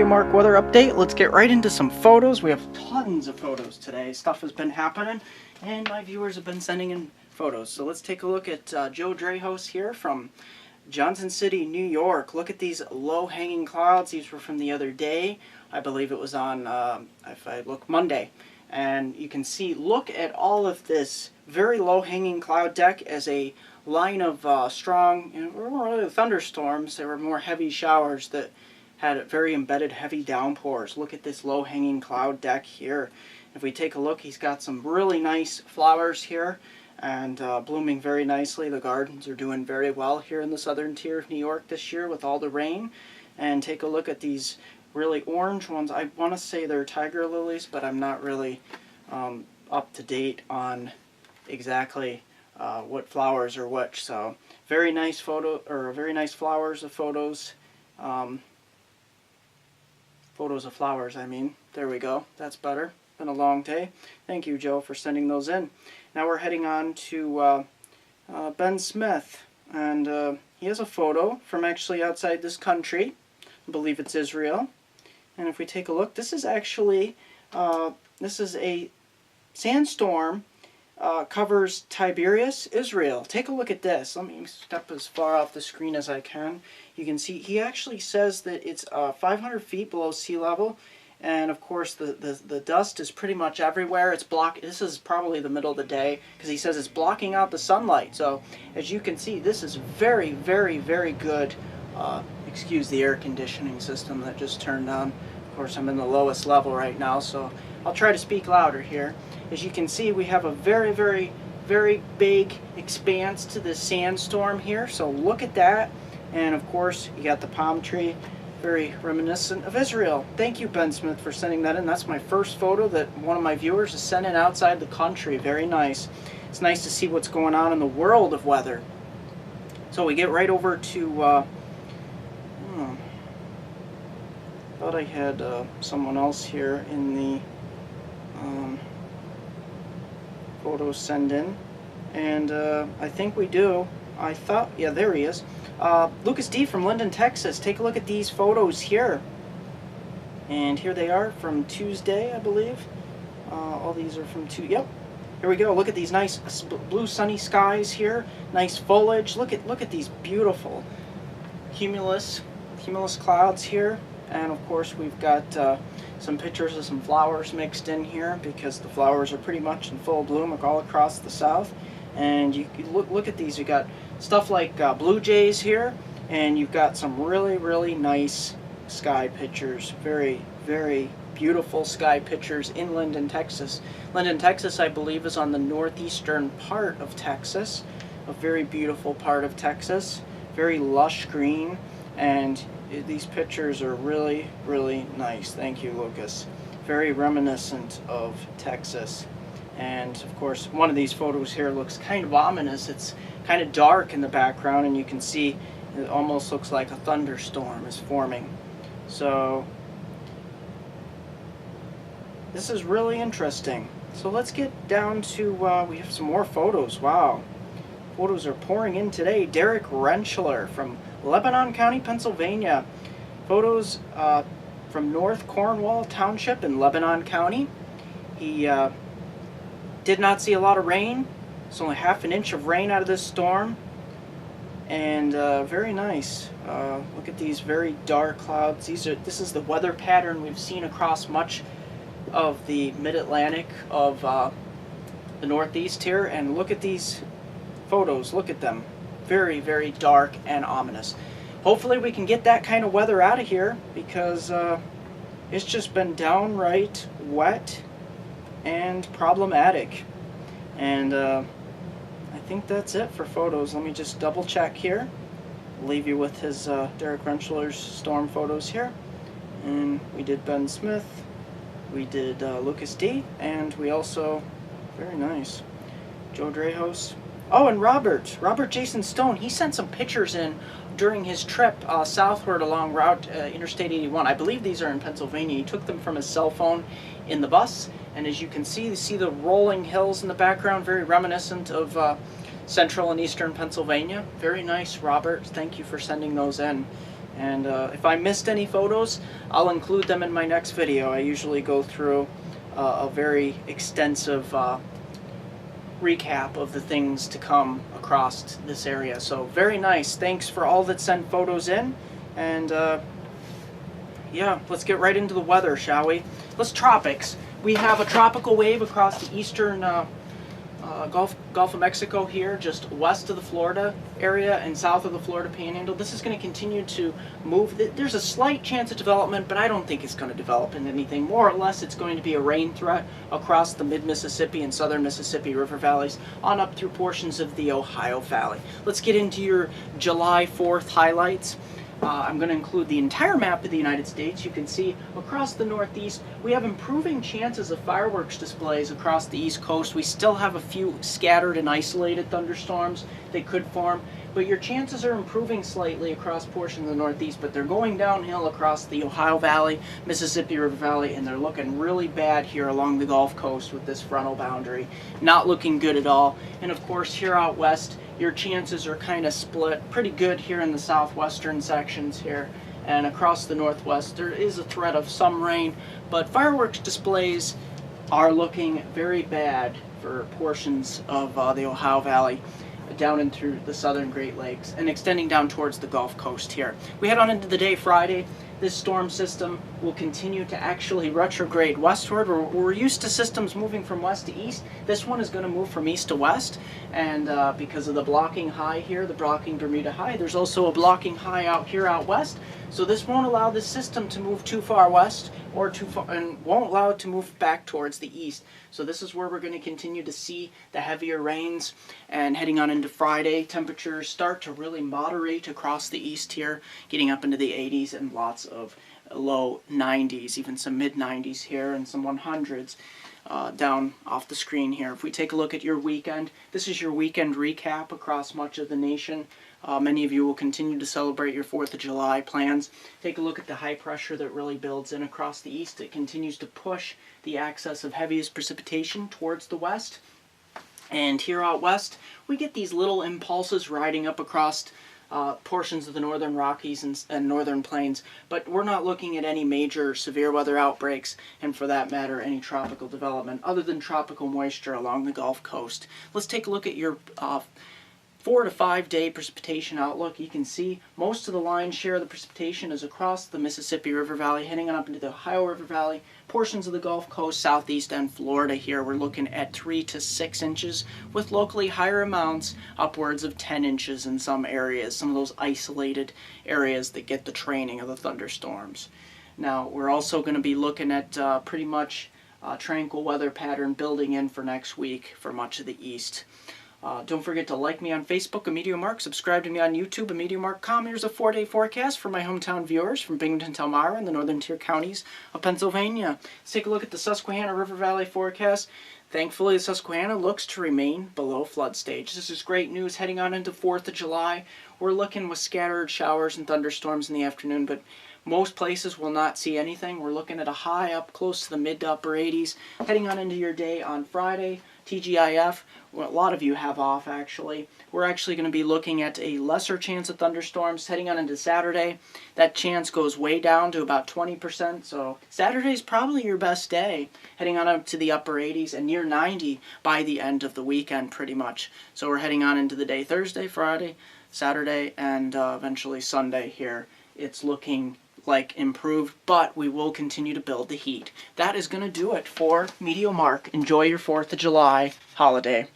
MeteoMark weather update. Let's get right into some photos. We have tons of photos today. Stuff has been happening, and my viewers have been sending in photos. So let's take a look at Joe Drehos here from Johnson City, New York. Look at these low-hanging clouds. These were from the other day. I believe it was on, if I look, Monday. And you can see, look at all of this very low-hanging cloud deck as a line of strong, really thunderstorms. There were more heavy showers that had very embedded heavy downpours. Look at this low-hanging cloud deck here. If we take a look, he's got some really nice flowers here and blooming very nicely. The gardens are doing very well here in the southern tier of New York this year with all the rain. And take a look at these really orange ones. I want to say they're tiger lilies, but I'm not really up to date on exactly what flowers are which. So very nice photo, or very nice flowers of photos. Photos of flowers, I mean. There we go. That's better. Been a long day. Thank you, Joe, for sending those in. Now we're heading on to Ben Smith, and he has a photo from actually outside this country. I believe it's Israel. And if we take a look, this is actually this is a sandstorm covers Tiberias, Israel. Take a look at this. Let me step as far off the screen as I can. You can see he actually says that it's 500 feet below sea level, and of course the dust is pretty much everywhere. It's this is probably the middle of the day because he says it's blocking out the sunlight. So as you can see, this is very, very, very good. Excuse the air conditioning system that just turned on. Of course, I'm in the lowest level right now, so I'll try to speak louder here. As you can see, we have a very, very, very big expanse to this sandstorm here. So look at that. And of course, you got the palm tree, very reminiscent of Israel. Thank you, Ben Smith, for sending that in. That's my first photo that one of my viewers has sent in outside the country. Very nice. It's nice to see what's going on in the world of weather. So we get right over to thought I had someone else here in the photos send in, and I think we do. I thought, yeah, there he is. Lucas D from Linden, Texas. Take a look at these photos here, and here they are from Tuesday, I believe. All these are from Yep. Here we go. Look at these nice blue sunny skies here. Nice foliage. Look at these beautiful cumulus clouds here. And of course we've got some pictures of some flowers mixed in here because the flowers are pretty much in full bloom all across the south. And you look at these. You got stuff like blue jays here, and you've got some really, really nice sky pictures. Very, very beautiful sky pictures in Linden, Texas. Linden, Texas, I believe, is on the northeastern part of Texas. A very beautiful part of Texas. Very lush green, and these pictures are really, really nice. Thank you, Lucas. Very reminiscent of Texas. And of course, one of these photos here looks kind of ominous. It's kind of dark in the background, and you can see it almost looks like a thunderstorm is forming. So this is really interesting. So let's get down to, we have some more photos. Wow. Photos are pouring in today. Derek Rentschler from Lebanon County, Pennsylvania. Photos from North Cornwall Township in Lebanon County. He did not see a lot of rain. It's only half an inch of rain out of this storm. And very nice. Look at these very dark clouds. This is the weather pattern we've seen across much of the mid-Atlantic of the Northeast here. And look at these photos. Look at them. Very, very dark and ominous. Hopefully we can get that kind of weather out of here because it's just been downright wet and problematic. And I think that's it for photos. Let me just double check here. Leave you with his Derek Rentschler's storm photos here. And we did Ben Smith, we did Lucas D, and we also, very nice, Joe Drehos. Oh, and Robert Jason Stone, he sent some pictures in during his trip southward along Route Interstate 81. I believe these are in Pennsylvania. He took them from his cell phone in the bus, and as you can see, you see the rolling hills in the background, very reminiscent of central and eastern Pennsylvania. Very nice, Robert. Thank you for sending those in. And if I missed any photos, I'll include them in my next video. I usually go through a very extensive recap of the things to come across this area. So very nice. Thanks for all that sent photos in. And yeah, let's get right into the weather, shall we? Let's tropics. We have a tropical wave across the eastern Gulf of Mexico here, just west of the Florida area and south of the Florida Panhandle. This is going to continue to move. There's a slight chance of development, but I don't think it's going to develop into anything. More or less, it's going to be a rain threat across the mid-Mississippi and southern Mississippi river valleys on up through portions of the Ohio Valley. Let's get into your July 4th highlights. I'm going to include the entire map of the United States. You can see across the Northeast, we have improving chances of fireworks displays across the East Coast. We still have a few scattered and isolated thunderstorms that could form, but your chances are improving slightly across portions of the Northeast, but they're going downhill across the Ohio Valley, Mississippi River Valley, and they're looking really bad here along the Gulf Coast with this frontal boundary. Not looking good at all. And of course, here out west, your chances are kind of split. Pretty good here in the southwestern sections here, and across the northwest there is a threat of some rain, but fireworks displays are looking very bad for portions of the Ohio Valley down and through the southern Great Lakes and extending down towards the Gulf Coast here. We head on into the day Friday. This storm system will continue to actually retrograde westward. We're used to systems moving from west to east. This one is going to move from east to west, and because of the blocking high here, the blocking Bermuda high, there's also a blocking high out here out west. So this won't allow this system to move too far west or too far, and won't allow it to move back towards the east. So this is where we're going to continue to see the heavier rains, and heading on into Friday, temperatures start to really moderate across the east here, getting up into the 80s and lots of low 90s, even some mid 90s here and some 100s down off the screen here. If we take a look at your weekend, this is your weekend recap across much of the nation. Many of you will continue to celebrate your 4th of July plans. Take a look at the high pressure that really builds in across the east. It continues to push the axis of heaviest precipitation towards the west. And here out west, we get these little impulses riding up across portions of the northern Rockies and northern plains, but we're not looking at any major severe weather outbreaks, and for that matter, any tropical development other than tropical moisture along the Gulf Coast. Let's take a look at your 4 to 5 day precipitation outlook. You can see most of the lion's share of the precipitation is across the Mississippi River Valley, heading on up into the Ohio River Valley, portions of the Gulf Coast, Southeast, and Florida here. We're looking at 3 to 6 inches, with locally higher amounts, upwards of 10 inches in some areas, some of those isolated areas that get the training of the thunderstorms. Now, we're also going to be looking at pretty much tranquil weather pattern building in for next week for much of the east. Don't forget to like me on Facebook, a MeteoMark, subscribe to me on YouTube, a MeteoMark.com. Here's a 4-day forecast for my hometown viewers from Binghamton to Elmira and the northern tier counties of Pennsylvania. Let's take a look at the Susquehanna River Valley forecast. Thankfully, the Susquehanna looks to remain below flood stage. This is great news heading on into 4th of July. We're looking with scattered showers and thunderstorms in the afternoon, but most places will not see anything. We're looking at a high up close to the mid to upper 80s. Heading on into your day on Friday, TGIF, well, a lot of you have off actually. We're actually going to be looking at a lesser chance of thunderstorms heading on into Saturday. That chance goes way down to about 20%, so Saturday's probably your best day, heading on up to the upper 80s and near 90 by the end of the weekend pretty much. So we're heading on into the day Thursday, Friday, Saturday, and eventually Sunday here. It's looking like improved, but we will continue to build the heat. That is going to do it for MeteoMark. Enjoy your 4th of July holiday.